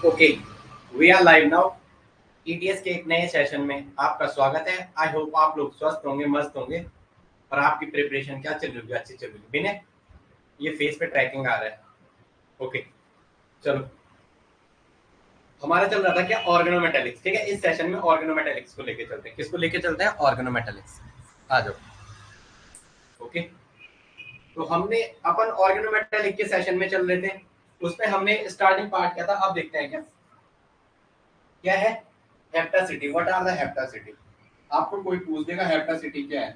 Okay, we are live now. ETS के एक नए सेशन में आपका स्वागत है। आई होप आप लोग स्वस्थ होंगे, मस्त होंगे और आपकी प्रिपरेशन क्या चल रही होगी, अच्छी चल रही होगी। बिना ये फेस पे ट्रैकिंग आ रहा है। ओके, चलो हमारा चल रहा था क्या, ऑर्गेनोमेटेलिक्स। ठीक है, इस सेशन में ऑर्गेनोमेटेलिक्स को लेके चलते हैं। किसको लेके चलते हैं? ऑर्गेनोमेटेलिक्स। आ जाओ। ओके, तो हमने अपन ऑर्गेनोमेटेलिक के सेशन में चल रहे थे, उसमें हमने स्टार्टिंग पार्ट किया था। अब देखते हैं क्या है hapticity. What are the hapticity? आपको कोई पूछ देगा हेप्टासिटी क्या है,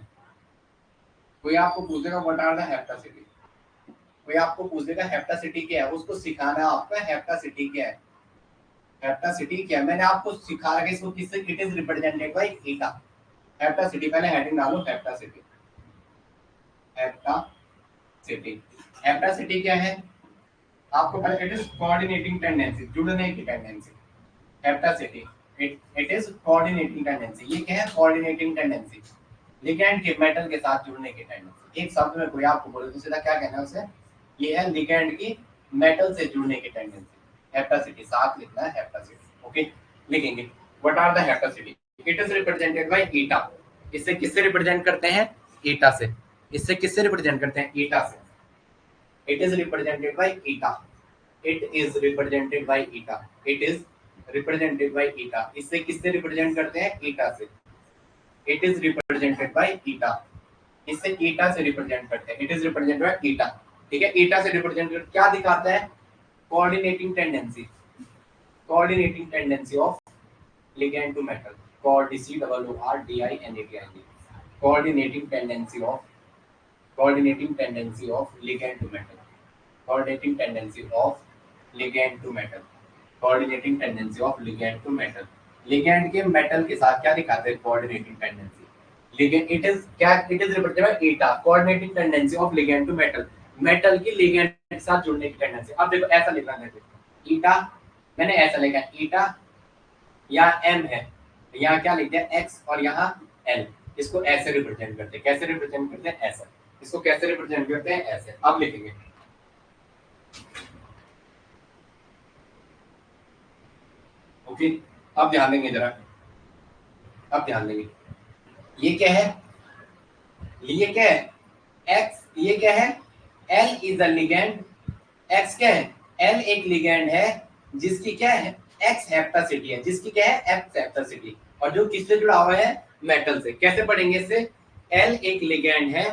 कोई आपको पूछ देगा व्हाट आर द हेप्टासिटी, कोई आपको पूछ देगा हेप्टासिटी क्या है, उसको सिखाना है आपका हेप्टासिटी क्या है। हेप्टासिटी क्या है मैंने आपको सिखा रखा है, इसको किससे? It is represented by eta. Hapticity पहले हेडिंग डालो, हेप्टासिटी। हेप्टासिटी, हेप्टासिटी क्या है आपको पहले? इट इज कोऑर्डिनेटिंग टेंडेंसी, जुड़ने की tendency. Hapticity it is coordinating tendency. ये क्या है? कोऑर्डिनेटिंग टेंडेंसी, लिगैंड के मेटल के साथ जुड़ने की टेंडेंसी। एक शब्द में कोई आपको बोले तो सीधा क्या कहना है उसे? ये है लिगैंड की मेटल से जुड़ने की टेंडेंसी। हेप्टासिटी साथ लिखना है, हेप्टासिटी। ओके, लिखेंगे what are the hapticity. It is represented by eta. इससे किससे रिप्रेजेंट करते हैं? ईटा से। इससे किससे रिप्रेजेंट करते हैं? ईटा से। It is represented by eta. It is represented by eta. It is represented by eta. इससे किससे रिप्रेजेंट करते हैं? ईटा से। It is represented by eta. इससे ईटा से रिप्रेजेंट करते हैं। It is represented by eta. ठीक है, ईटा से रिप्रेजेंट कर क्या दिखाता है? Coordinating tendency. Coordinating tendency of ligand to metal. COORDINATION। Coordinating tendency of, coordinating tendency of ligand to metal. Coordinating tendency of ligand to metal. Coordinating tendency of ligand to metal. Ligand के metal के साथ क्या दिखाते हैं? Coordinating tendency. Ligand it is क्या? It is represented by eta, coordinating tendency of ligand to metal. Metal की ligand के साथ जुड़ने की टेंडेंसी। अब देखो ऐसा लिखना है, ईटा मैंने ऐसा लिखा है, ईटा या एम है, यहाँ क्या लिखते हैं? एक्स और यहाँ एल। इसको ऐसे रिप्रेजेंट करते हैं। कैसे रिप्रेजेंट करते हैं? ऐसा। इसको कैसे रिप्रेजेंट करते हैं? ऐसे। अब लिखेंगे ओके। अब ध्यान देंगे जरा, अब ध्यान देंगे। ये क्या है? ये क्या है? एक्स। ये क्या है? L is a ligand. X क्या है? एल एक लिगैंड है जिसकी क्या है? एक्स हेप्टासिटी है। जिसकी क्या है? एक्स हेप्टासिटी। और जो किससे जुड़ा हुआ है? मेटल से। कैसे पढ़ेंगे इसे? एल एक लिगैंड है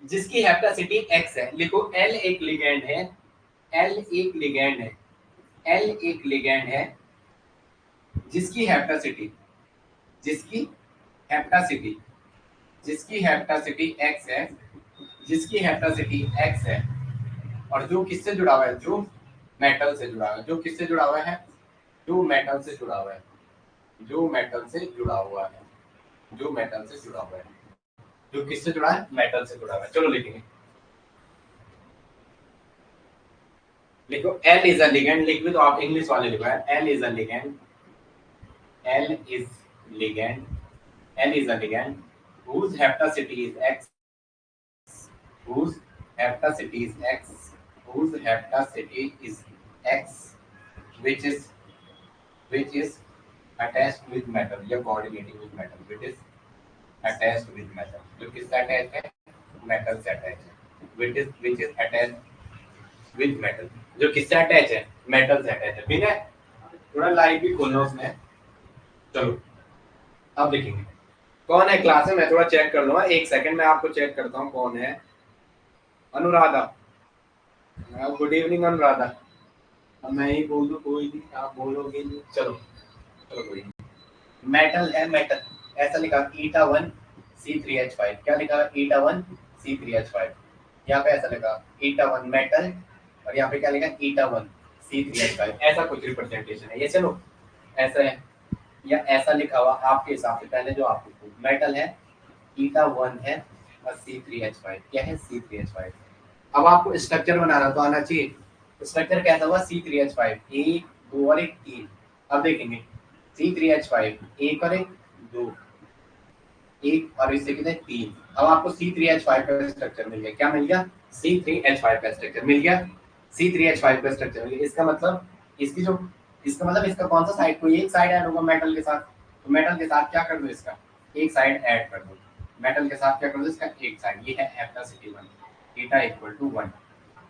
जिसकी हेप्टासिटी एक्स है। लिखो एल एक लिगैंड है, एल एक लिगैंड है, एल एक लिगैंड है जिसकी हेप्टासिटी, जिसकी हेप्टासिटी, जिसकी हेप्टासिटी एक्स है, जिसकी हेप्टासिटी एक्स है। और जो किससे जुड़ा हुआ है? जो मेटल से जुड़ा हुआ है। जो किससे जुड़ा हुआ है? जो मेटल से जुड़ा हुआ है। जो मेटल से जुड़ा हुआ है। जो मेटल से जुड़ा हुआ है। जो किससे जुड़ा है? मेटल से जुड़ा हुआ है। चलो लिखेंगे, लिखो एल इज अ लिगैंड। लिख भी तो आप इंग्लिश वाले लिखो है, L is a ligand. L is ligand, L is a ligand whose heptacity is x, whose heptacity is x, whose heptacity is x, which is attached with metal या coordinating with metal, which is attached with metal। जो किससे attach है? Metal से attach है। which is attached with metal। जो किससे attach है? Metal से अटैच है। ठीक है, थोड़ा लाइव भी खोलना उसमें। चलो अब देखेंगे कौन है क्लास में। मैं थोड़ा चेक कर लूंगा, एक सेकंड में आपको चेक करता हूँ कौन है। Anuradha, good evening Anuradha. अब मैं ही बोल दूं, कोई नहीं, आप बोलोगे नहीं। चलो चलो कोई नहीं। मेटल है, मेटल ऐसा लिखा ईटा 1 C3H5। क्या लिखा? ईटा 1 C3H5। यहाँ पे ऐसा लिखा ईटा 1 मेटल, और यहाँ पे क्या लिखा? ईटा 1 C3H5। ऐसा कुछ रिप्रेजेंटेशन है ये। चलो ऐसा है या ऐसा लिखा हुआ आपके हिसाब से, पहले जो आपको मेटल है ईटा 1 है और C3H5 क्या है? C3H5। अब आपको स्ट्रक्चर बनाना तो आना चाहिए। स्ट्रक्चर कैसा हुआ? C3H5, 1 2 और 1 3। अब देखेंगे C3H5 1 और 1 2, 1 और इससे कितने? 3। अब आपको C3H5 का स्ट्रक्चर मिल गया। क्या मिल गया? C3H5 का स्ट्रक्चर मिल गया। C3H5 का स्ट्रक्चर मिल गया। इसका मतलब इसकी जो इसका मतलब इसका कौन सा साइड, कोई एक साइड ऐड होगा मेटल के साथ, तो मेटल के साथ क्या कर दो, इसका एक साइड ऐड कर दो, मेटल के साथ क्या कर दो, इसका एक साइड, ये है F+CT1, theta equal to 1,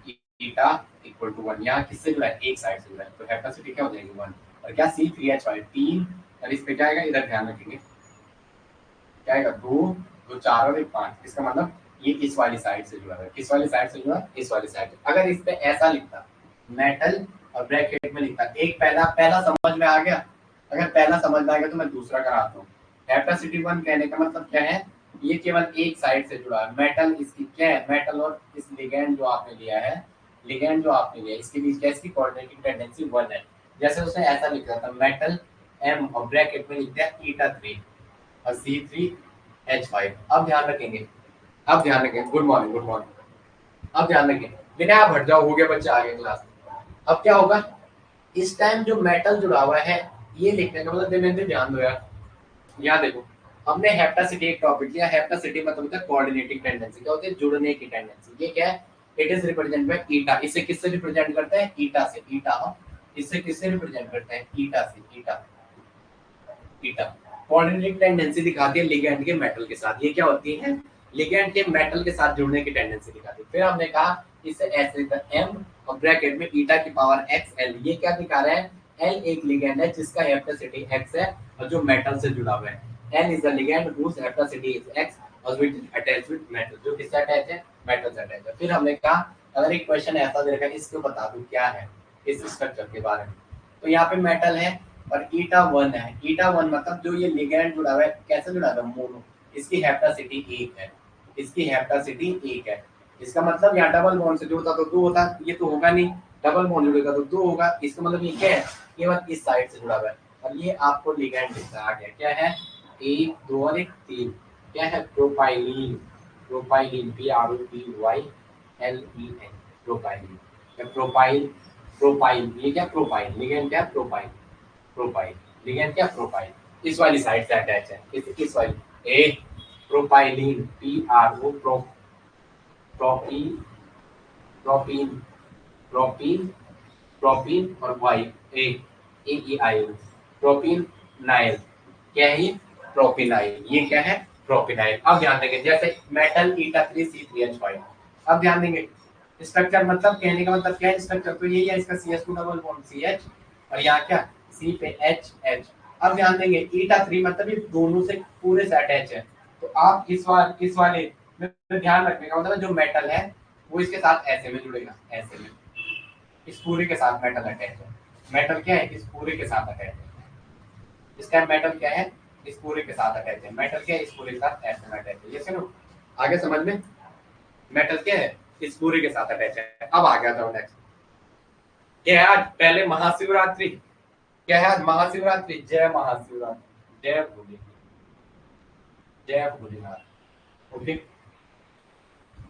theta equal to 1, यहाँ किससे जुड़ा है, एक साइड से जुड़ा है, तो F+CT क्या हो जाएगी 1, और क्या C3H5 3, और इस पे क्या आएगा, इधर ध्यान रखेंगे क्या आएगा 2 2 4 और 1 5, इसका मतलब ये इस वाली साइड से जुड़ा है, किस वाली साइड से जुड़ा, इस वाली साइड से। अगर इस पे ऐसा लिखता मेटल और ब्रैकेट में लिखता, एक पहला पहला समझ में आ गया, अगर पहला समझ में आ गया तो मैं दूसरा कराता हूँ। F+CT1 कहने का मतलब क्या है, ये केवल एक साइड से जुड़ा है, मेटल इसकी क्या है, मेटल और इस लिगैंड जो आपने लिया है, लिगैंड जो आपने लिया इसके बीच क्या इसकी कोऑर्डिनेटिंग टेंडेंसी 1 है। जैसे उसने ऐसा लिखा था मेटल M और ब्रैकेट में लिख दिया थीटा3 और C3H5। अब ध्यान रखेंगे, अब ध्यान रखेंगे, गुड मॉर्निंग गुड मॉर्निंग, अब ध्यान रखेंगे, बिना आप हट जाओ, हो गया बच्चे आगे क्लास में। अब क्या होगा, इस टाइम जो मेटल जुड़ा हुआ है ये लिखने का मतलब देवेंद्र ध्यान दो यार, यहाँ देखो हमने हेप्टासिटी एक टॉपिक लिया, हेप्टासिटी मतलब होता है कोऑर्डिनेटिंग टेंडेंसी, क्या होती है, जुड़ने की टेंडेंसी, ये क्या है, इट इज रिप्रेजेंट बाय ईटा, इसे किससे रिप्रेजेंट करते हैं, ईटा से, ईटा इससे किससे रिप्रेजेंट करते हैं, ईटा से, ईटा ईटा कोऑर्डिनेटिंग टेंडेंसी दिखाती है लिगैंड के मेटल के साथ, ये क्या होती है, लिगैंड के मेटल के साथ जुड़ने की टेंडेंसी दिखाती है। फिर हमने कहा इसे ऐसे m और ब्रैकेट में ईटा की पावर xl, ये क्या दिखा रहा है, l एक लिगैंड है जिसका हेप्टासिटी x है और जो मेटल से जुड़ा हुआ है, l is the ligand whose hapticity is x और which is attached with metal, जो किससे अटैच है, मेटल से अटैच है। फिर हमने कहा अगर एक क्वेश्चन ऐसा दे रखा है इसको बता दूं क्या है इस स्ट्रक्चर के बारे में, तो यहाँ पे मेटल है और ईटा 1 है, ईटा 1 मतलब जो ये लिगैंड जुड़ा हुआ है, कैसे जुड़ा हुआ है, मोनो, इसकी हेप्टासिटी 1 है, इसकी हेप्टासिटी 1 है, इसका मतलब यहाँ डबल बॉन्ड से जुड़ता तो 2 होता, ये तो होगा नहीं, डबल बॉन्ड जुड़ेगा तो 2 होगा, इसका मतलब ये क्या है, केवल इस साइड से जुड़ा हुआ है, और ये आपको लिगैंड दिखता आ गया, क्या है 1 2 और 1 3, क्या है propylene, propylene PROPYLEN, propylene, propyl, propyl ये क्या, प्रोपाइल लिगैंड क्या, प्रोपाइल, प्रोपाइल लिगैंड क्या, प्रोपाइल इस वाली साइड से अटैच है, इस वाली ए प्रोपाइलीन PRO प्रोपी प्रोपीन प्रोपीन प्रोपीन और वाई ए आई प्रोपीन नाइल, क्या है ये, प्रोपिनाइल, ये क्या है, प्रोपिनाइल। अब ध्यान देंगे जैसे मेटल ईटा3 C3H5, अब ध्यान देंगे स्ट्रक्चर मतलब कहने का मतलब क्या है, स्ट्रक्चर तो यही है, इसका CH2 डबल बॉन्ड CH और यहाँ क्या C पे H। अब ध्यान देंगे ईटा3 मतलब ये दोनों से पूरे से अटैच है, तो आप इस वाले में ध्यान रखने का मतलब जो मेटल है वो इसके साथ ऐसे में जुड़ेगा, ऐसे में इस पूरे के साथ मेटल अटैच है, मेटल क्या है, इस पूरे के साथ अटैच है, इस टाइम मेटल क्या है, इस पूरे के साथ अटैच है, मेटल क्या है, इस पूरे के साथ ऐसे में अटैच है, ये सुनो आगे समझ में, मेटल क्या है, इस पूरे के साथ अटैच है। अब आ गया था नेक्स्ट, क्या है आज, पहले महाशिवरात्रि, क्या है आज, महाशिवरात्रि, जय महाशिवरात्रि, जय भोले, जय भोलेनाथ, ओके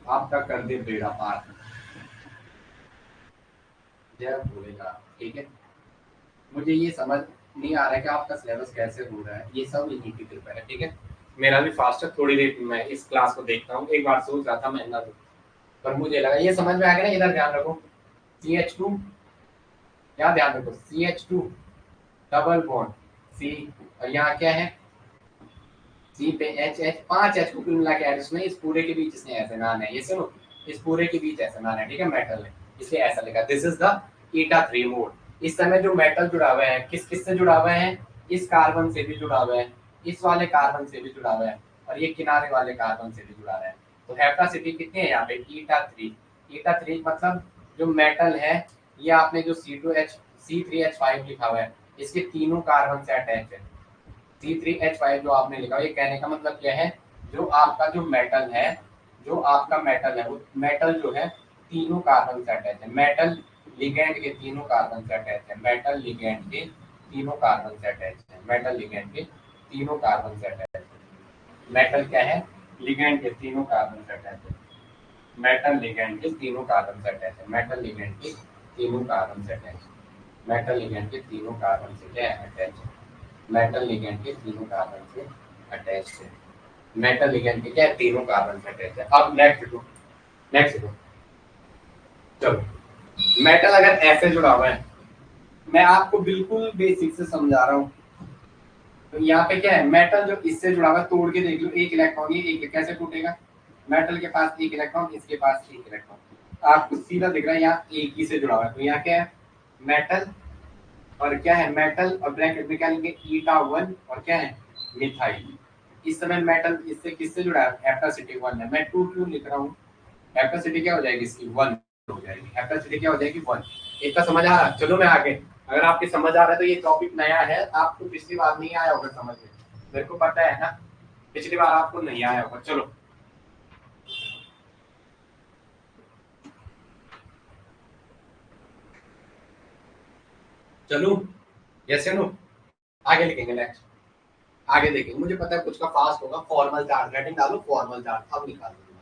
आपका कर दे बेड़ा पार, जय भोलेनाथ, ठीक है। मुझे ये समझ नहीं आ रहा है कि आपका सिलेबस कैसे हो रहा है, ये सब इन्हीं की कृपा है, ठीक है। मेरा भी फास्ट है, थोड़ी देर मैं इस क्लास को देखता हूँ, एक बार सोच रहा था मैं ना, पर मुझे लगा ये समझ में आ गया ना, इधर ध्यान रखो CH2, यहाँ ध्यान रखो CH2 डबल बॉन्ड C और यहाँ क्या है C पे H 5 H को कुल मिला के ऐड, इसमें इस पूरे के बीच इसने ऐसे नाम है, ये सुनो इस पूरे के बीच ऐसे नाम है, ठीक है, मेटल है इसलिए ऐसा लिखा, दिस इज द ईटा3 मोड। इस समय जो मेटल जुड़ा हुआ है किस से जुड़ा हुआ है, इस कार्बन से भी जुड़ा हुआ है, इस वाले कार्बन से भी जुड़ा हुआ है और ये किनारे वाले कार्बन से भी जुड़ा हुआ है, तो हेप्टासिटी कितनी है यहाँ पे ईटा3, ईटा3 मतलब जो मेटल है ये आपने जो C3H5 लिखा हुआ है इसके तीनों कार्बन से अटैच है, C3H5 जो आपने लिखा ये कहने का मतलब क्या है, जो आपका जो मेटल है, जो आपका मेटल है वो मेटल जो है तीनों कार्बन से अटैच है, मेटल लिगैंड के तीनों कार्बन से अटैच है, मेटल लिगैंड के तीनों कार्बन से अटैच है, मेटल लिगैंड के तीनों कार्बन से अटैच है, मेटल क्या है, लिगैंड के तीनों कार्बन से अटैच है, मेटल लिगैंड के तीनों कार्बन से अटैच है, मेटल लिगैंड के तीनों कार्बन से अटैच है, मेटल लिगैंड के तीनों कार्बन से क्या है, अटैच है, मेटल लिगैंड के तीनों कार्बन से अटैच है, मेटल लिगैंड के क्या है, तीनों कार्बन से अटैच है। अब नेक्स्ट चलो, मेटल अगर ऐसे जुड़ा हुआ है मैं आपको बिल्कुल बेसिक से समझा रहा हूँ। तो यहाँ पे क्या है, मेटल जो इससे जुड़ा हुआ, तोड़ के देख लो, एक इलेक्ट्रॉन, ये एक कैसे टूटेगा, मेटल के पास एक इलेक्ट्रॉन, इसके पास एक इलेक्ट्रॉन, आपको सीधा दिख रहा है यहाँ एक ही से जुड़ा हुआ है। तो यहाँ क्या है, मेटल और क्या है, मेटल और ब्रैकेट में क्या लिखेंगे, ईटा 1 और क्या है, मिथाइल। इस समय मेटल इससे किससे जुड़ा है, हेप्टासिटी 1 है। मैं 2 क्यों लिख रहा हूँ, हेप्टासिटी क्या हो जाएगी इसकी, 1 हो जाएगी। हेप्टासिटी क्या हो जाएगी, 1। इतना समझ आ रहा, चलो मैं आगे। अगर आपकी समझ आ रहा है तो ये टॉपिक नया है, आपको पिछली बार नहीं आया होगा समझ में, मेरे को पता है ना, पिछली बार आपको नहीं आया होगा। चलो चलो, यस या नो, आगे लिखेंगे नेक्स्ट। आगे देखेंगे, मुझे पता है कुछ का फास्ट होगा। फॉर्मल चार्ज, हेडिंग डालो फॉर्मल चार्ज, अब निकाल दो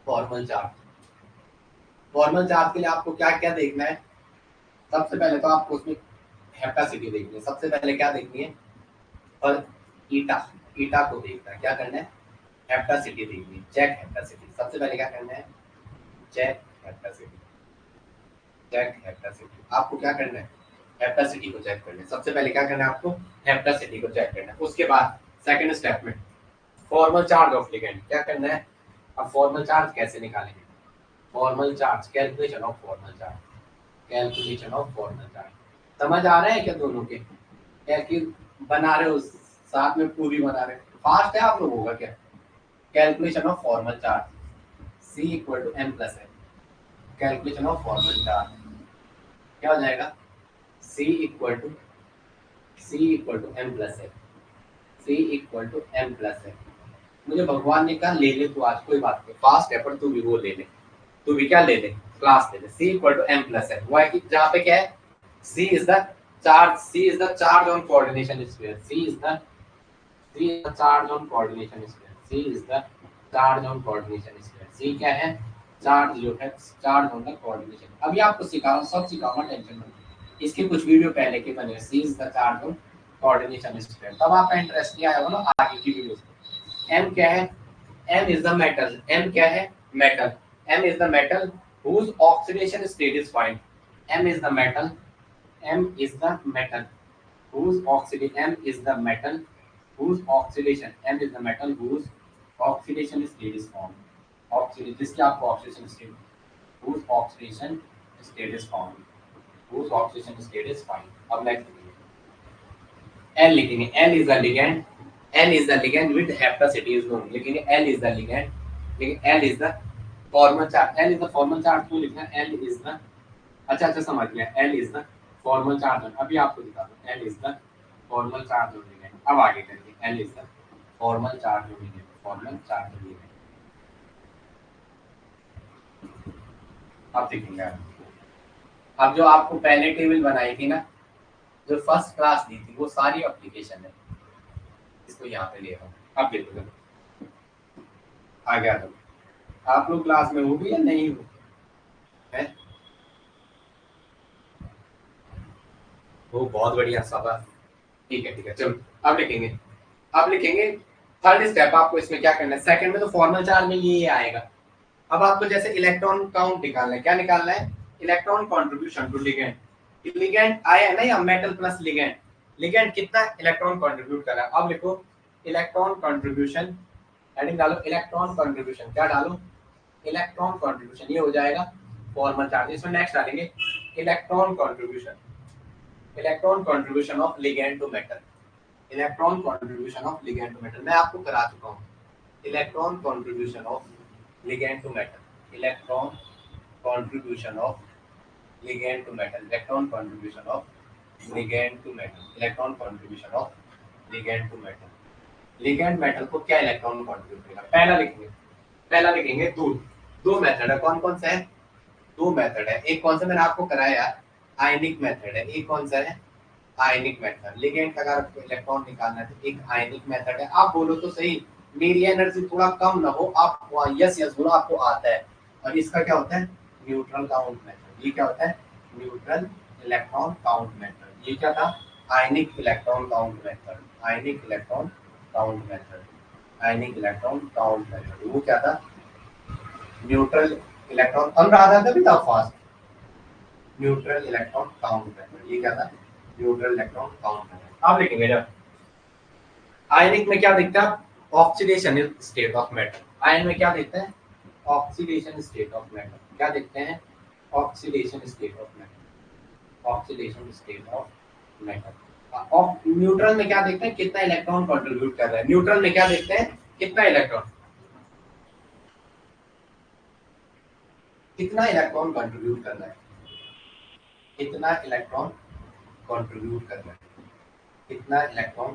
फॉर्मल चार्ज। फॉर्मल चार्ज के लिए आपको क्या क्या देखना है, सबसे पहले तो आपको उसमें हेप्टासिटी देखनी है। सबसे पहले क्या देखनी है, और ईटा, ईटा को देखना है, क्या करना है, हेप्टासिटी देखनी है, चेक हेप्टासिटी। सबसे पहले क्या करना है, चेक हेप्टासिटी, चेक हेप्टासिटी। आपको क्या करना है, हेप्टासिटी को चेक करना है। सबसे पहले क्या करना है आपको, हेप्टासिटी को चेक करना है। उसके बाद सेकंड स्टेप में फॉर्मल चार्ज ऑफ लिगेंड क्या करना है। अब फॉर्मल चार्ज कैसे निकालेंगे, formal charge, calculation of formal charge, calculation of formal charge. समझ आ रहा है क्या दोनों के, क्या कि बना रहे हो साथ में, पूरी बना रहे हो, फास्ट है आप लोगों का क्या। Calculation of formal charge, C equal to M plus M. Calculation of formal charge क्या हो जाएगा, C equal to, C equal to M plus M, C equal to M plus M. मुझे भगवान ने कहा ले ले तू आज, कोई बात नहीं, फास्ट है पर तू भी वो ले ले, तू भी क्या ले ले, क्लास ले ले। C equal to M plus M, वो है कि जहाँ पे क्या है, C is the charge, C is the charge on coordination sphere, C is the, C is the charge on coordination sphere, C is the charge on coordination sphere. C क्या है, charge जो है, चार्ज ऑन द कोऑर्डिनेशन। अभी आपको सिखा रहा हूँ, सब सिखाऊंगा, टेंशन मत। इसके कुछ वीडियो पहले के बने, C is the charge on coordination sphere, तब आपका इंटरेस्ट नहीं आया होगा ना आगे की वीडियोस में। एम क्या है, M is the metal. M क्या है, metal. M is the metal whose oxidation state is fine. M is the metal. M is the metal whose oxidation. M is the metal whose oxidation. M is the metal whose oxidation state is found. Oxidation जिसकी आपको oxidation state, whose oxidation state is found. Whose oxidation state is fine. अब next L लिखेंगे, L is the ligand, L is the ligand with heptacity is known, लिखेंगे L is the ligand, लेकिन L is the formal charge, L is the formal charge क्यों लिखना है, L is the, अच्छा अच्छा समझ गया, L is the formal charge, अभी आपको दिखा दूं, L is the formal charge of ligand। अब आगे करेंगे, L is the formal charge of ligand, formal charge of ligand। अब देखेंगे, अब जो आपको पहले टेबल बनाई थी ना, जो फर्स्ट क्लास दी थी, वो सारी एप्लीकेशन है, इसको यहाँ पे ले रहा हूँ। अब देखो आ गया, तो आप लोग क्लास में हो भी या नहीं हो, है वो बहुत बढ़िया सब, ठीक है ठीक है, चलो अब लिखेंगे, अब लिखेंगे थर्ड स्टेप। आपको इसमें क्या करना है, सेकंड में तो फॉर्मल चार्ज में ये आएगा। अब आपको जैसे इलेक्ट्रॉन काउंट निकालना है, क्या निकालना है, electron contribution to ligand. Ligand आया है ना, या मेटल प्लस लिगेंड, लिगेंड कितना इलेक्ट्रॉन कंट्रीब्यूट कर रहा है। अब लिखो इलेक्ट्रॉन कंट्रीब्यूशन, हेडिंग डालो इलेक्ट्रॉन कंट्रीब्यूशन, क्या डालो, इलेक्ट्रॉन कंट्रीब्यूशन, ये हो जाएगा फॉर्मल चार्ज। इसमें नेक्स्ट डालेंगे electron contribution, electron contribution of ligand to metal, electron contribution of ligand to metal, मैं आपको करा चुका हूँ। Electron contribution of ligand to metal, electron contribution of ligand to metal, electron contribution of ligand to metal, electron contribution of ligand to metal. Ligand metal को क्या electron contribute करेगा, पहला लिखेंगे, पहला लिखेंगे दो, दो मेथड है, कौन कौन सा है, दो मेथड है। एक कौन सा मैंने आपको कराया, आयनिक मेथड है, एक कौन सा है, आयनिक मेथड। लिगेंड का अगर आपको इलेक्ट्रॉन निकालना है तो एक आयनिक मेथड है। आप बोलो तो सही, मेरी एनर्जी थोड़ा कम ना हो, आप यस यस बोलो, आपको आता है। और इसका क्या होता है, न्यूट्रल काउंट मेथड। ये क्या होता है, न्यूट्रल इलेक्ट्रॉन काउंट मेथड। ये क्या था, आयनिक इलेक्ट्रॉन काउंट मेथड, आयनिक इलेक्ट्रॉन काउंट मेथड, आयनिक इलेक्ट्रॉन काउंट मेथड। वो क्या था, न्यूट्रल इलेक्ट्रॉन। अनुराधा का भी था fast, neutral electron count method. ये क्या था? Neutral electron count method. आप लिखेंगे जब आयनिक में क्या दिखता है? Oxidation state of metal. Ion में क्या दिखता है? Oxidation state of metal. क्या देखते हैं? Oxidation state of metal. Oxidation state of metal. और न्यूट्रल में क्या देखते हैं? कितना इलेक्ट्रॉन कंट्रीब्यूट कर रहा है। न्यूट्रल में क्या देखते हैं? कितना इलेक्ट्रॉन, कितना इलेक्ट्रॉन कंट्रीब्यूट कर रहा है, कितना इलेक्ट्रॉन कंट्रीब्यूट कर रहा है, कितना इलेक्ट्रॉन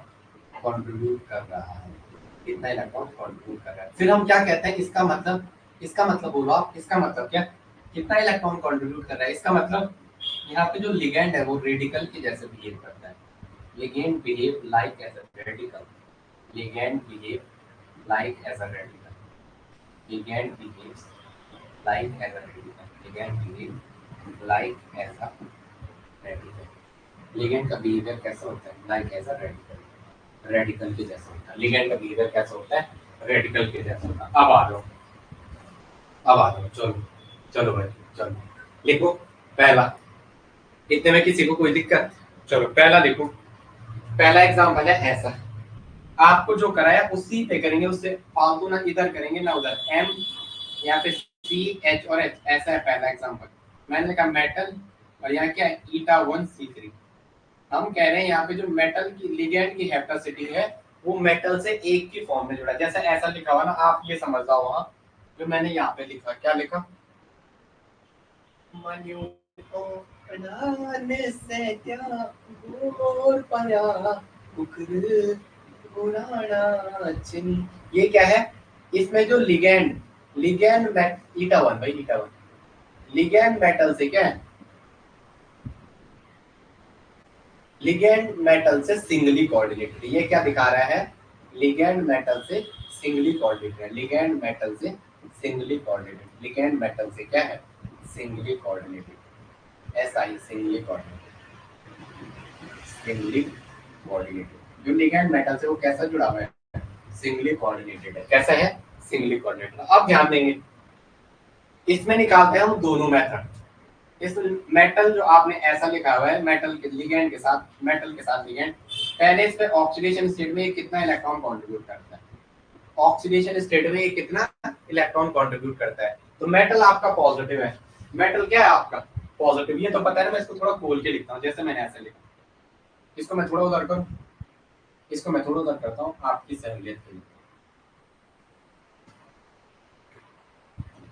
कंट्रीब्यूट कर रहा है, कितना इलेक्ट्रॉन कंट्रीब्यूट कर रहा है। फिर हम क्या कहते हैं? इसका मतलब बोलो आप, इसका मतलब क्या? कितना इलेक्ट्रॉन कंट्रीब्यूट कर रहा है, इसका मतलब यहाँ पे जो लिगेंड है वो रेडिकल के जैसे बिहेव करता है। Ligand behave like as a radical. Ligand behave like as a radical. Ligand behaves like as a radical. Ligand behave like as a radical. Ligand का बिहेवियर कैसा होता है? Like as a radical. Radical के जैसा होता है। Ligand का behaviour कैसा होता है? रेडिकल के जैसा होता है। अब आ जाओ, चलो चलो भाई, चलो लिखो पहला। इतने में किसी को कोई दिक्कत? चलो पहला लिखो। पहला एग्जाम्पल है ऐसा, आपको जो कराया उसी पे करेंगे, उससे फालतू ना इधर करेंगे ना उधर। एम यहाँ पे सी एच और एच, ऐसा है पहला एग्जाम्पल। मैंने कहा मेटल, और यहाँ क्या है? ईटा 1C3। हम कह रहे हैं यहाँ पे जो मेटल की लिगेंड की हेप्टासिटी है वो मेटल से एक की फॉर्म में जुड़ा है। जैसे ऐसा लिखा हुआ ना, आप ये समझ जाओ वहां जो मैंने यहाँ पे लिखा। क्या लिखा? मनु को बनाने से क्या गोर पाया उखर उड़ाना चिन। ये क्या है? इसमें जो लिगेंड, लिगेंड ईटा 1 भाई, ईटा 1 लिगेंड मेटल से क्या है? लिगेंड मेटल से सिंगली कोऑर्डिनेटेड। ये क्या दिखा रहा है? लिगेंड मेटल से सिंगली कोऑर्डिनेटेड। लिगेंड मेटल से सिंगली कोऑर्डिनेटेड। लिगेंड मेटल से क्या है? Singly coordinated. ऐसा ही सिंगली कोऑर्डिनेटेड। सिंगली कोऑर्डिनेटेड जो लिगेंड मेटल से वो कैसा जुड़ा हुआ है? सिंगली कोऑर्डिनेटेड है। कैसा है? Singly coordinated. अब ध्यान देंगे, इसमें निकालते हैं हम दोनों मेथड। इस मेटल जो आपने ऐसा लिखा हुआ है, मेटल के लिगेंड के साथ, मेटल के साथ लिगेंड, पहले इस पे ऑक्सीडेशन स्टेट में कितना इलेक्ट्रॉन कंट्रीब्यूट करता है? ऑक्सीडेशन स्टेट में ये कितना इलेक्ट्रॉन कंट्रीब्यूट करता है? तो मेटल आपका पॉजिटिव है। मेटल क्या है आपका? पॉजिटिव। ये तो पता है ना, मैं इसको थोड़ा खोल के लिखता हूँ, जैसे मैंने ऐसे लिखा। इसको मैं थोड़ा उधर करूँ, इसको मैं थोड़ा उधर करता हूँ आपकी सहूलियत के लिए।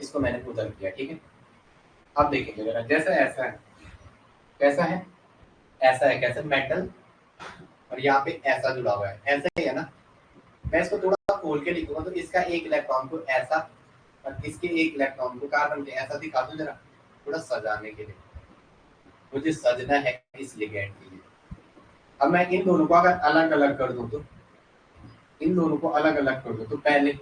इसको मैंने उधर किया, ठीक है। अब देखेंगे जरा, जैसे ऐसा है, कैसा है? ऐसा है। कैसे? मेटल, और यहाँ पे ऐसा जुड़ा हुआ है, ऐसा ही है ना। मैं इसको थोड़ा खोल के लिखूंगा तो इसका एक इलेक्ट्रॉन को ऐसा और इसके एक इलेक्ट्रॉन को कार्बन के ऐसा दिखा दूं जरा, थोड़ा सजाने के लिए। मुझे सजना है इस लिगेंड के लिए। अब मैं इन दोनों को अगर अलग अलग कर दूं तो, इन दोनों को अलग अलग कर दूं तो पहले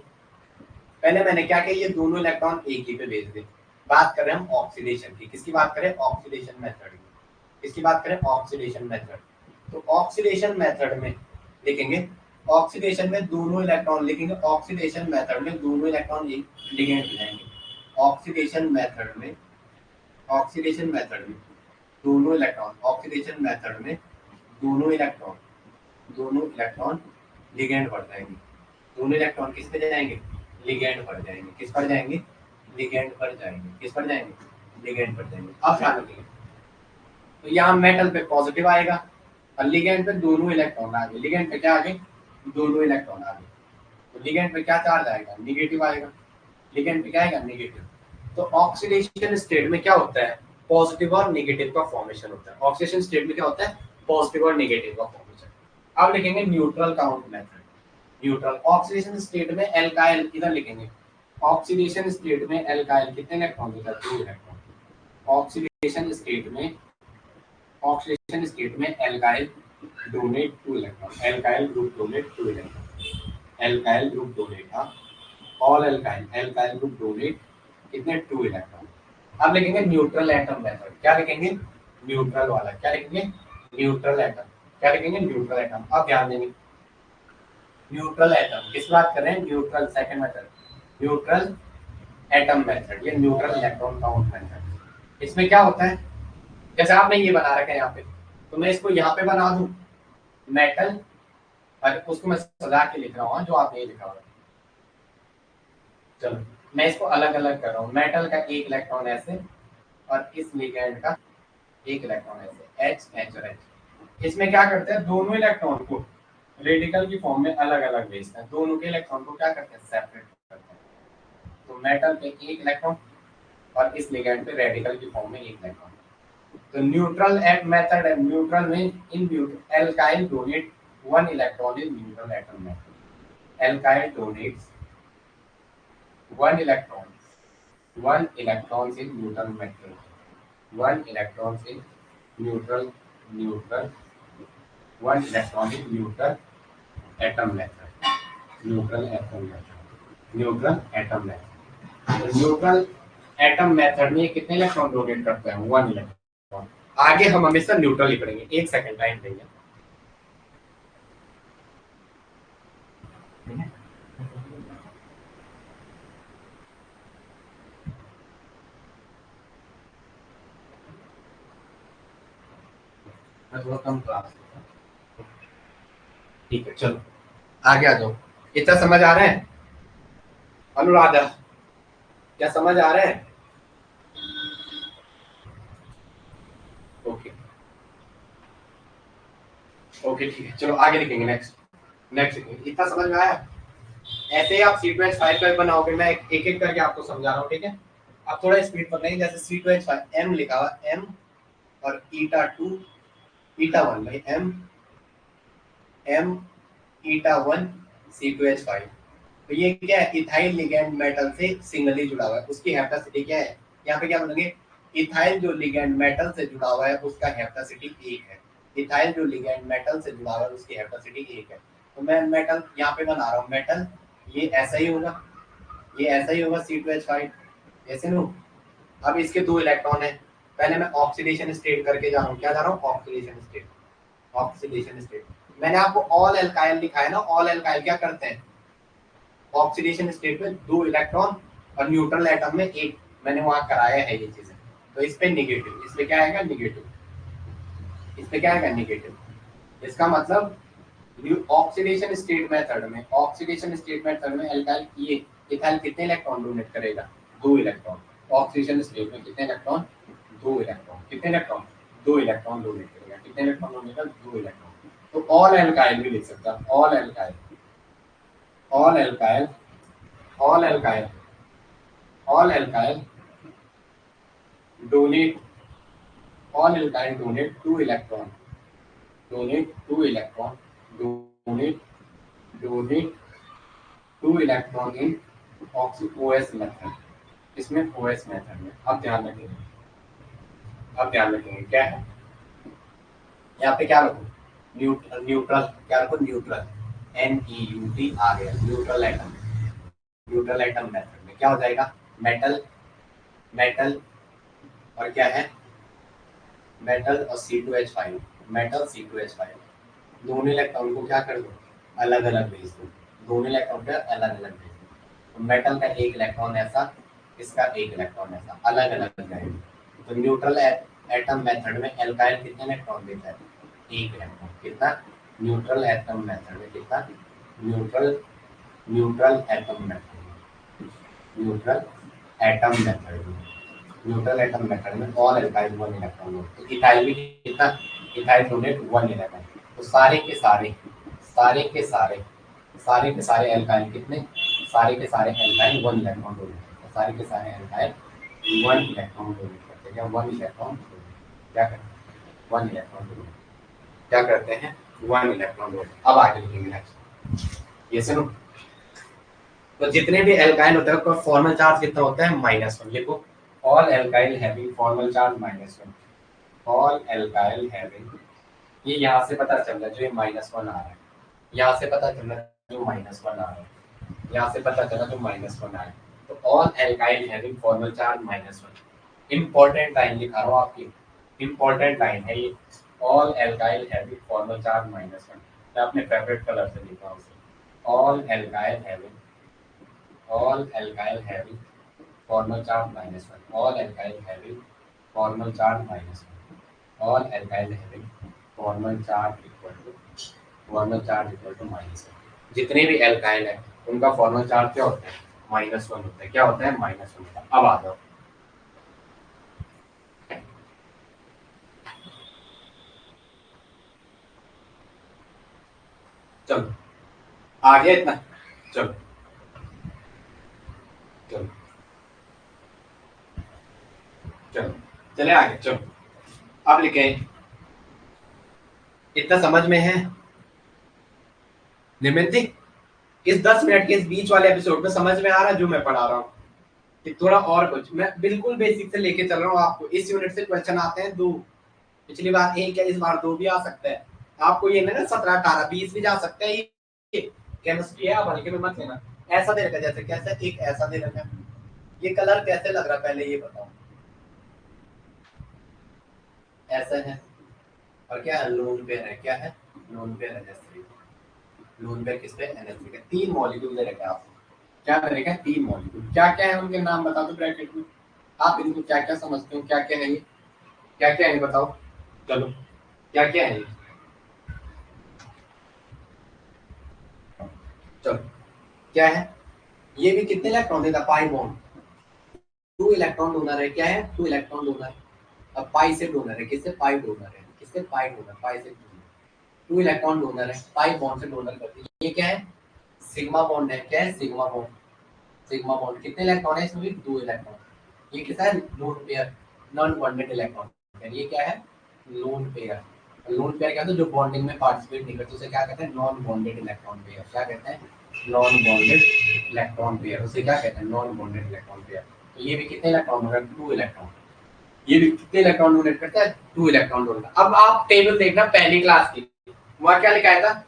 पहले मैंने क्या किया? ये दोनों इलेक्ट्रॉन एक ही पे भेज दे। बात कर रहे हैं हम ऑक्सीडेशन की। किसकी बात करें? ऑक्सीडेशन मेथड की। किसकी बात करें? Oxidation method. तो ऑक्सीडेशन मेथड में लिखेंगे, ऑक्सीडेशन में दोनों इलेक्ट्रॉन लिखेंगे। ऑक्सीडेशन मेथड में दोनों इलेक्ट्रॉन एक लिगेंड बनाएंगे। ऑक्सीडेशन मेथड में, ऑक्सीडेशन मेथड में दोनों इलेक्ट्रॉन, ऑक्सीडेशन मेथड में दोनों इलेक्ट्रॉन लिगेंड पर जाएंगे। दोनों इलेक्ट्रॉन किस पे जाएंगे? लिगेंड पर जाएंगे। किस पर जाएंगे? लिगेंड पर जाएंगे। किस पर जाएंगे? लिगेंड पर जाएंगे। अब ध्यान रखिए, तो यहाँ मेटल पे पॉजिटिव आएगा और लिगेंड पे दोनों इलेक्ट्रॉन आ गए। लिगेंड पे क्या आ गए? दोनों इलेक्ट्रॉन आ गए। तो लिगेंड पे क्या चार्ज आएगा? निगेटिव आएगा। लिगेंड पे क्या आएगा? निगेटिव। तो ऑक्सीडेशन स्टेट में क्या होता है? पॉजिटिव और नेगेटिव का फॉर्मेशन होता है। ऑक्सीडेशन स्टेट में क्या होता है? पॉजिटिव और नेगेटिव का फॉर्मेशन। अब लिखेंगे neutral count method. Neutral oxidation state में एल्काइल, इधर लिखेंगे ऑक्सीडेशन स्टेट में एल्काइल कितने इलेक्ट्रॉन देता है? 2 इलेक्ट्रॉन। ऑक्सीडेशन स्टेट में, ऑक्सीडेशन स्टेट में alkyl donate 2 electron. Alkyl group donate 2 electron. Alkyl group donate, हाँ, all alkyl, alkyl group donate कितने? 2 इलेक्ट्रॉन। अब लिखेंगे न्यूट्रल एटम मेथड। क्या लिखेंगे? न्यूट्रल वाला। क्या लिखेंगे? Neutral atom. क्या लिखेंगे? Neutral atom. अब ध्यान देंगे, न्यूट्रल एटम किस बात कर रहे हैं? Neutral, second method, neutral atom method. ये न्यूट्रल इलेक्ट्रॉन काउंट मेथड। इसमें क्या होता है? जैसे आपने ये बना रखा है यहाँ पे, तो मैं इसको यहाँ पे बना दूं मेटल, और उसको मैं सजा के लिख रहा हूँ जो आपने ये लिखा हुआ है। चलो मैं इसको अलग अलग कर रहा हूँ, मेटल का एक इलेक्ट्रॉन ऐसे और इस लिगेंड का एक इलेक्ट्रॉन ऐसे, एच एच और एच। इसमें क्या करते हैं, दोनों इलेक्ट्रॉन को रेडिकल की फॉर्म में अलग अलग भेजते हैं, दोनों के इलेक्ट्रॉन को क्या करते हैं, सेपरेट करते हैं। तो मेटल पे एक इलेक्ट्रॉन और इस लिगेंड पे रेडिकल की फॉर्म में एक इलेक्ट्रॉन। तो न्यूट्रल एट मेथड है, न्यूट्रल में in neutral alkyl donate one electron in neutral atom method. Alkyl donates one electron, one electrons in neutral metal, one electrons in neutral neutral one electron in neutral atom method, neutral atom method, neutral atom method। तो neutral atom method में कितने electron donate करते हैं, one electron. आगे हम हमेशा neutral ही पढ़ेंगे, एक सेकंड टाइम देंगे। मैं थोड़ा कम क्लास, ठीक है चलो आगे आ जाओ। इतना समझ आ रहा है अनुराधा, क्या समझ आ रहा है? ओके ओके ठीक है, चलो आगे लिखेंगे। नेक्स्ट नेक्स्ट लिखेंगे। इतना समझ में आया? ऐसे ही आप C2H5 का बनाओगे, मैं एक एक करके आपको समझा रहा हूँ, ठीक है? आप थोड़ा स्पीड पर नहीं, जैसे C2H5 M लिखा हुआ M और eta2 eta1 भाई M M eta1 C2H5। तो ये क्या है, इथाइल लिगैंड मेटल से सिंगली जुड़ा हुआ है, उसकी हेप्टासिटी क्या है, यहाँ पे क्या बोलेंगे, इथाइल जो लिगैंड मेटल से जुड़ा हुआ है उसका हेप्टासिटी 1 है। इथाइल जो लिगैंड मेटल से जुड़ा हुआ है उसकी हेप्टासिटी 1 है। तो मैं मेटल यहाँ पे बना रहा हूँ, मेटल ये ऐसा ही होगा, ये ऐसा ही होगा C2H5 ऐसे नो। अब इसके दो इलेक्ट्रॉन है, पहले मैं ऑक्सीडेशन स्टेट करके जा रहा हूँ, क्या जा रहा हूँ, ऑक्सीडेशन स्टेट। ऑक्सीडेशन स्टेट मैंने आपको ऑल एल्काइल लिखा है ना, ऑल एल्काइल क्या करते हैं, ऑक्सीडेशन स्टेट में दो इलेक्ट्रॉन और न्यूट्रल एटम में एक, मैंने वहां कराया है ये चीजें। तो इस पे निगेटिव, इस पे क्या आएगा निगेटिव, इस पे क्या आएगा निगेटिव। इसका मतलब ऑक्सीडेशन स्टेट मेथड में, ऑक्सीडेशन स्टेट मेथड में एल्काइल ये इथाइल कितने इलेक्ट्रॉन डोनेट करेगा, दो इलेक्ट्रॉन। ऑक्सीडेशन स्टेट में कितने इलेक्ट्रॉन, दो इलेक्ट्रॉन। कितने इलेक्ट्रॉन, दो इलेक्ट्रॉन डोनेट करेगा। कितने इलेक्ट्रॉन डोनेट करेगा, दो इलेक्ट्रॉन। तो ऑल एल्काइल भी लिख सकता है, all alkyl, all alkyl, all alkyl, all alkyl donate, all alkyl donate two electron, donate two electron, donate donate two electron in oxy OS method। इसमें OS मेथड में अब ध्यान रखेंगे, अब ध्यान रखेंगे क्या है, यहाँ पे क्या रखो, न्यूट्रल, न्यूट्रल क्या रखो, न्यूट्रल NEUT आ गया, neutral atom. Neutral atom method में क्या हो जाएगा, मेटल, मेटल और क्या है, मेटल और C2H5, मेटल C2H5, दोनों इलेक्ट्रॉन को क्या कर दो, अलग अलग भेज दो, दोनों इलेक्ट्रॉन को अलग अलग भेज दो। तो मेटल का एक इलेक्ट्रॉन ऐसा, इसका एक इलेक्ट्रॉन ऐसा, अलग अलग जाएंगे। तो न्यूट्रल एटम मेथड में एल्काइल कितने इलेक्ट्रॉन देता है, एक इलेक्ट्रॉन। कितना, न्यूट्रल एटम मेथड में कितना, neutral neutral atom method, neutral atom method में, न्यूट्रल एटम मेथड में ऑल एल्काइल वन इलेक्ट्रॉन। तो इथाइल भी कितना, इथाइल डोनेट वन इलेक्ट्रॉन। तो सारे के सारे, सारे के सारे, सारे के सारे एल्काइल कितने, सारे के सारे एल्काइल वन इलेक्ट्रॉन डोनेट करते हैं, सारे के सारे एल्काइल वन इलेक्ट्रॉन डोनेट करते हैं, या वन इलेक्ट्रॉन क्या करते हैं, वन इलेक्ट्रॉन डोनेट क्या करते हैं, वन इलेक्ट्रॉन डोनेट। अब आगे लिखेंगे नेक्स्ट, ये सुनो। तो जितने भी एल्काइल होते हैं उसका फॉर्मल चार्ज कितना होता है, -1। लिखो all alkyl having formal charge -1, all alkyl having, ये यहाँ से पता चल रहा है जो ये -1 आ रहा है, यहाँ से पता चल रहा है जो -1 आ रहा है, यहाँ से पता चला जो -1 आ रहा है। तो all alkyl having formal charge -1, important line लिखा रहा हूँ आपकी, इंपॉर्टेंट लाइन है ये, all alkyl having formal charge -1। मैं अपने फेवरेट कलर से लिखा हूँ उसे, all alkyl having, all alkyl having formal charge -1, all alkyl having formal charge -1, all alkyl having formal charge equal to minus. जितने भी एल्काइल है उनका फॉर्मल चार्ज क्या होता है? -1 होता है। क्या होता है? -1 होता है। अब आ जाओ, चलो आ गया इतना। चलो चलो चलो चले आगे। चलो अब लिखे, इतना समझ में है निमित्त? इस 10 मिनट के इस बीच वाले एपिसोड में समझ में आ रहा है जो मैं पढ़ा रहा हूँ? कि थोड़ा और कुछ मैं बिल्कुल बेसिक से लेके चल रहा हूँ आपको। इस यूनिट से क्वेश्चन आते हैं 2, पिछली बार 1 है, इस बार 2 भी आ सकता है आपको। ये ना 17 18 20 भी जा सकते हैं। ये केमिस्ट्री है, आप हल्के में मत लेना। ऐसा दे रखा, जैसे कैसे एक ऐसा दे रखा, ये कलर कैसे लग रहा पहले ये बताओ। ऐसा है, और क्या है? लोन पेयर है। क्या है? लोन पेयर है। लोन पेयर किस पे? NH3 के 3 मॉलिक्यूल दे रखे हैं आपको। क्या दे रखा है? 3 मॉलिक्यूल। क्या क्या है उनके नाम बता दो ब्रैकेट में। आप इनको क्या क्या समझते हो? क्या क्या है ये? क्या क्या है बताओ। चलो क्या क्या है ये? चलो क्या है ये? भी कितने इलेक्ट्रॉन देता? पाई बॉन्ड, 2 इलेक्ट्रॉन डोनर है। क्या है? 2 इलेक्ट्रॉन डोनर। अब पाई से डोनर है। किससे? पाई डोनर है। किससे? Pi donor. पाई से डोनर, 2 इलेक्ट्रॉन डोनर है, पाई बॉन्ड से डोनर करती है। ये क्या है? सिग्मा बॉन्ड है। क्या है? Sigma bond. सिग्मा बॉन्ड कितने इलेक्ट्रॉन है इसमें? भी 2 इलेक्ट्रॉन। ये किसका है? Lone pair, non bonded electron. ये क्या है? Lone pair. लोन पेयर क्या होता है? जो बॉन्डिंग में पार्टिसिपेट नहीं करते उसे क्या कहते हैं? Non bonded electron pair. क्या कहते हैं? Non bonded electron pair. उसे क्या कहते हैं? Non bonded electron pair. तो ये भी कितने इलेक्ट्रॉन होगा? 2 इलेक्ट्रॉन। ये भी कितने इलेक्ट्रॉन डोनेट करता है? 2 इलेक्ट्रॉन डोनेट। अब आप टेबल देखना पहली क्लास की, वहां क्या लिखा था?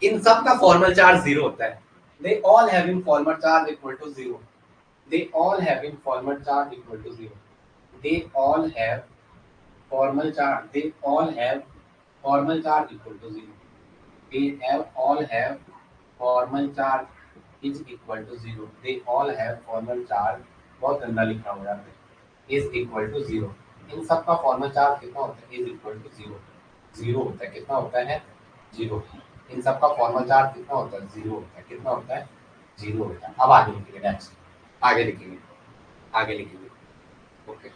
इन सब का फॉर्मल चार्ज 0 होता है। They all having formal charge equal to 0। They all having formal charge equal to 0। They all have formal charge, they all have formal charge equal to 0। They have all have formal charge is equal to 0। They all have formal charge, बहुत गंदा लिखा हुआ है, is equal to 0। इन सब का formal charge कितना होता है? Is equal to 0। 0 होता है। कितना होता है? 0। इन सब का फॉर्मल चार्ज कितना होता है? 0 होता है। कितना होता है? 0 होता है। अब आगे लिखेंगे, नेक्स्ट आगे लिखेंगे, आगे लिखेंगे। ओके,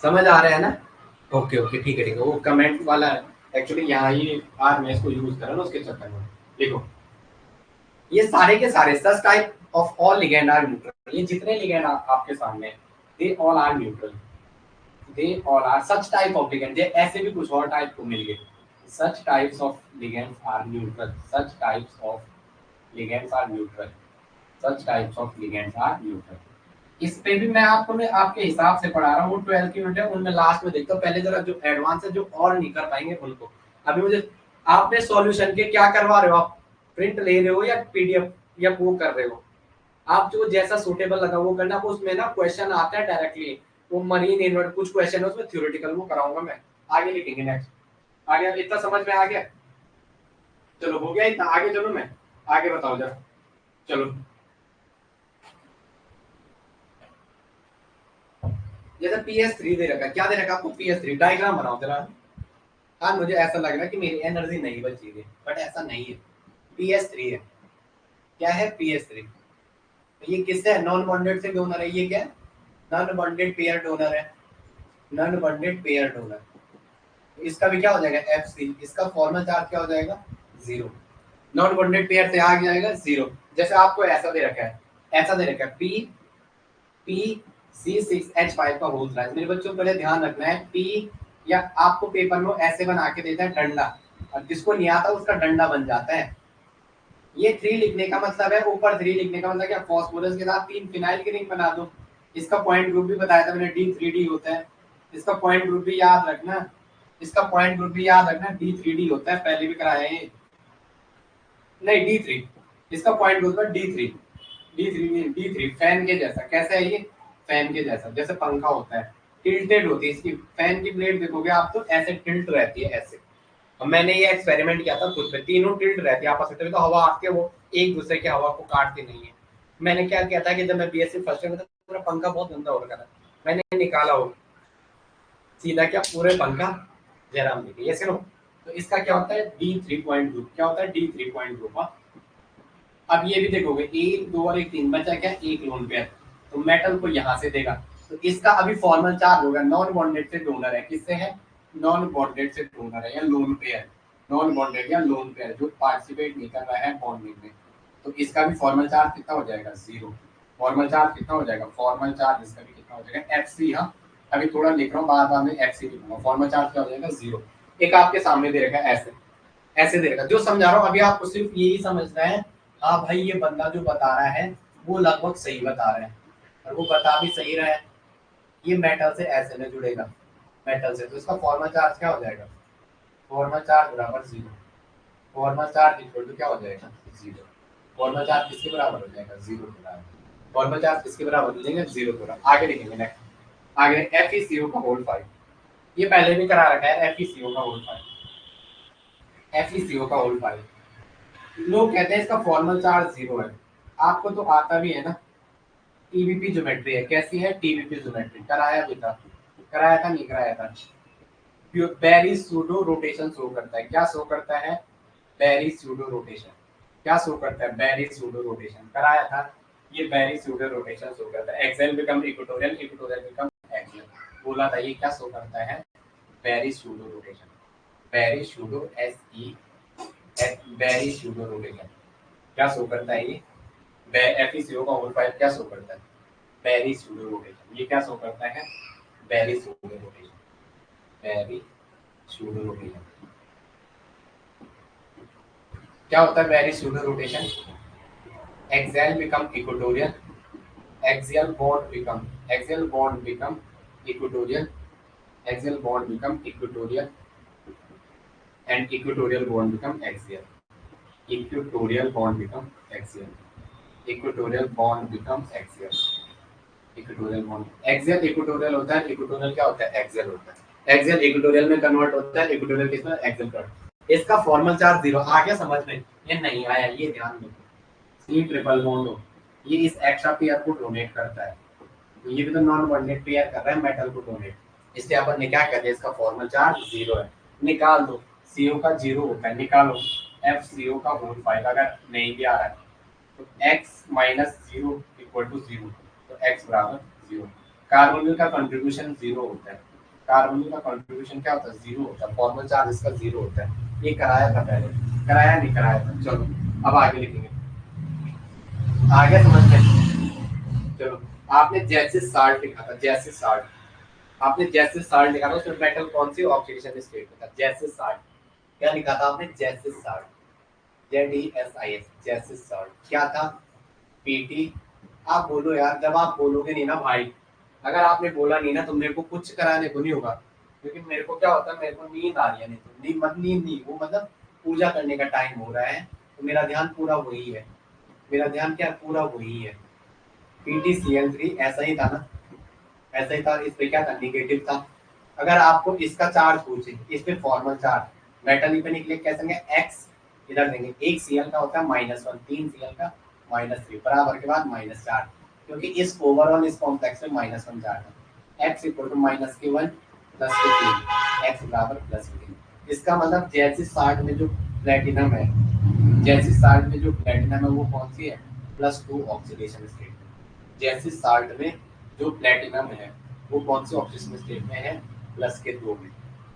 समझ आ रहा है ना? ओके ओके, ठीक है ठीक है। वो कमेंट वाला एक्चुअली यहाँ ही आज मैं इसको यूज कर रहा हूँ उसके चक्कर में। देखो ये सारे के सारे such type of all ligand are neutral. ये जितने लिगेंड आपके सामने, they all are neutral. They all are such type of ligand. ऐसे भी कुछ और टाइप को मिल गए। Such types of ligands are neutral. Such types of ligands are neutral. Such types of ligands are neutral. इस पे भी मैं आपको मैं आपके हिसाब से पढ़ा रहा हूँ। 12 की यूनिट है, उनमें लास्ट में देखता हूँ। पहले जरा जो एडवांस है, जो और नहीं कर पाएंगे उनको। अभी मुझे आपने सॉल्यूशन के क्या करवा रहे हो? आप प्रिंट ले रहे हो या PDF या वो कर रहे हो? आप जो जैसा सूटेबल लगा वो करना। उसमें ना क्वेश्चन आता है डायरेक्टली, वो मरीन इन्वर्ट कुछ क्वेश्चन है उसमें थ्योरेटिकल, वो कराऊंगा मैं। आगे लिखेंगे, नेक्स्ट। आगे इतना समझ में आ गया? चलो हो गया इतना, आगे चलो मैं आगे बताओ जरा। चलो जैसे PS3 दे रखा है। क्या दे रखा है आपको? PS3 डायग्राम बनाओ जरा। हाँ मुझे ऐसा लग रहा है कि मेरी एनर्जी नहीं बची है, बट ऐसा नहीं है। PS3 है। क्या है? PS3। ये किससे है? नॉन बॉन्डेड से डोनर है। ये क्या है? नॉन बॉन्डेड पेयर डोनर है। Non bonded pair donor. इसका भी क्या हो जाएगा? FC। इसका फॉर्मल चार्ज क्या हो जाएगा? 0। नॉन बॉन्डेड पेयर से आ जाएगा 0। जैसे आपको ऐसा दे रखा है, ऐसा दे रखा है PC6H5 का होल साइज। मेरे बच्चों पहले ध्यान रखना है, P या आपको पेपर में ऐसे बना के देता है डंडा, और जिसको नहीं आता उसका डंडा बन जाता है। ये 3 लिखने का मतलब है, ऊपर 3 लिखने का मतलब क्या? फास्फोरस के साथ 3 फिनाइल की रिंग बना दो। इसका पॉइंट ग्रुप भी बताया था मैंने, D3D होता है। इसका पॉइंट ग्रुप भी याद रखना, इसका पॉइंट ग्रुप भी याद रखना, D3D होता है। पहले भी कराया है ये। नहीं D3, इसका पॉइंट ग्रुप है D3। D3 फैन के जैसा। कैसा है ये? फैन के जैसा, जैसे पंखा होता है, टिल्टेड होती है इसकी फैन की ब्लेड। देखोगे आप तो ऐसे टिल्ट रहती है, ऐसे। और मैंने ये एक्सपेरिमेंट किया था खुद पे, तीनों टिल्ट रहती है आपस में, तो हवा आती है, वो एक दूसरे की हवा को काटती नहीं है। मैंने क्या किया था कि जब मैं BSc फर्स्ट ईयर में था, पूरा पंखा बहुत गंदा हो रखा था, मैंने निकाला हो सीधा क्या पूरे बल का जयराम लिखे, ये सुनो। तो इसका क्या होता है D3 ग्रुप, क्या होता है D3 ग्रुप। अब ये भी देखोगे 1 2 और 1 3 बचा क्या, एक लोन पेयर, तो मेटल को यहां से देगा। तो इसका अभी फॉर्मल चार्ज होगा, नॉन बॉन्डेड से डोनर है, किससे है, नॉन बॉन्डेड से डोनर है या लोन पेयर, नॉन बॉन्डेड या लोन पेयर जो पार्टिसिपेट नहीं कर रहा है बॉन्डिंग में। तो इसका भी फॉर्मल चार्ज कितना हो जाएगा, 0। फॉर्मल चार्ज कितना हो जाएगा, फॉर्मल चार्ज इसका भी कितना हो जाएगा, FC। हाँ अभी थोड़ा लिख रहा हूँ, बाद में FC लिखूंगा। फॉर्मल चार्ज क्या हो जाएगा, 0। एक आपके सामने दे रखा है ऐसे, ऐसे दे रखा, जो समझा रहा हूँ अभी आपको सिर्फ यही समझना है। हाँ भाई ये बंदा जो बता रहा है वो लगभग सही बता रहा है, और वो बता भी सही रहा है। ये मेटल से ऐसे में जुड़ेगा, मेटल से, तो इसका फॉर्मल चार्ज क्या हो जाएगा, फॉर्मल चार्ज बराबर 0। फॉर्मल चार्ज इक्वल टू क्या हो जाएगा, 0। फॉर्मल चार्ज किसके बराबर हो जाएगा, 0 के बराबर। फॉर्मल चार्ज किसके बराबर हो जाएगा, 0 के बराबर। आगे लिखेंगे नेक्स्ट, आगे FeCO का होल 5, ये पहले भी करा रखा है, FeCO का होल 5, FeCO का होल 5। लोग कहते हैं इसका फॉर्मल चार्ज 0 है, आपको तो आता भी है ना, टीबीपी ज्योमेट्री है, कैसी है, टीबीपी ज्योमेट्री, कराया भी था, कराया था नहीं कराया था। बेरी सूडो रोटेशन शो करता है, क्या शो करता है, बेरी सूडो रोटेशन, क्या शो करता है, बेरी सूडो रोटेशन, कराया था। ये बेरी सूडो रोटेशन शो करता है, axial become equatorial, equatorial become axial, बोला था। ये क्या शो करता है, Berry pseudo rotation, Berry pseudo SE, Berry pseudo rotation क्या शो करता है, ये FeCO का होल 5 क्या शो करता है, बेरी सूडो रोटेशन। ये क्या शो करता है, Berry pseudo rotation, Berry pseudo rotation. क्या होता है Berry pseudo rotation, axial become equatorial, axial bond become, axial bond become equatorial, axial bond become equatorial, and equatorial bond become axial, equatorial bond become axial, equatorial bond become axial, equatorial bond, axial equatorial होता है, equatorial क्या होता है, axial होता है। Axial equatorial में convert होता है, इक्वेटोरियल किसमें, एक्सियल कन्वर्ट। इसका फॉर्मल चार्ज 0 आ गया समझ में, ये नहीं आया ये ध्यान रखो। C ट्रिपल बॉन्ड हो, ये इस एक्स्ट्रा पेयर को डोनेट करता है, तो ये भी तो नॉन बॉन्डेड पेयर कर रहा है मेटल को डोनेट, इसलिए अपन ने क्या कर दिया, इसका फॉर्मल चार्ज 0 है। निकाल दो, CO का 0 होता है, निकालो FeCO का होल 5, अगर नहीं भी आ रहा है तो x माइनस 0 इक्वल टू 0, तो x बराबर 0। कार्बोनिल का कंट्रीब्यूशन 0 होता है, कार्बोनिल का कंट्रीब्यूशन क्या होता है, 0 होता है, फॉर्मल चार्ज इसका 0 होता है। ये कराया था पहले, कराया नहीं कराया था, चलो अब आगे लिखेंगे, आगे समझ में। चलो आपने जैसे साल्ट लिखा था, जैसे साल्ट, आपने जैसे साल्ट लिखा था, उसमें मेटल कौन सी ऑक्सीडेशन स्टेट में था, जैसे साल्ट, क्या लिखा था आपने, जैसे साल्ट, ZESIS, जैसे साल्ट क्या था, PT। आप बोलो यार, जब आप बोलोगे नहीं ना भाई, अगर आपने बोला नहीं ना तो मेरे को कुछ कराने को नहीं होगा, क्योंकि मेरे को क्या होता है, मेरे को नींद आ रही है, नहीं तो नींद नहीं, वो मतलब पूजा करने का टाइम हो रहा है, तो मेरा ध्यान पूरा वही है, मेरा ध्यान क्या पूरा वही है। PTCl3 ऐसा ही था ना, ऐसा ही था, इस पे क्या था, निगेटिव था। अगर आपको इसका चार्ज पूछे, इस पे फॉर्मल चार्ज मेटल पे निकले कैसे देंगे, x इधर देंगे, एक Cl का होता है -1, 3 Cl का -3, बराबर के बाद -4, क्योंकि इस ओवरऑल इस कॉम्प्लेक्स में -1 चार्ज है, x इक्वल टू -1 प्लस के 3, x बराबर +3। इसका मतलब जैसे 60 में जो प्लेटिनम है, जैसे 60 में जो प्लेटिनम है वो कौन सी है, +2 ऑक्सीडेशन स्टेट। जैसे साल्ट में जो प्लेटिनम है वो कौन से ऑक्सीडेशन स्टेट में है, +2 में।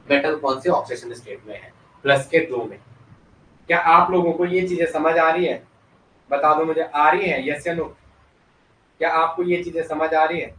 मेटल कौन से ऑक्सीडेशन स्टेट में है, +2 में। क्या आप लोगों को ये चीजें समझ आ रही है, बता दो मुझे, आ रही है, यस या नो, क्या आपको ये चीजें समझ आ रही है।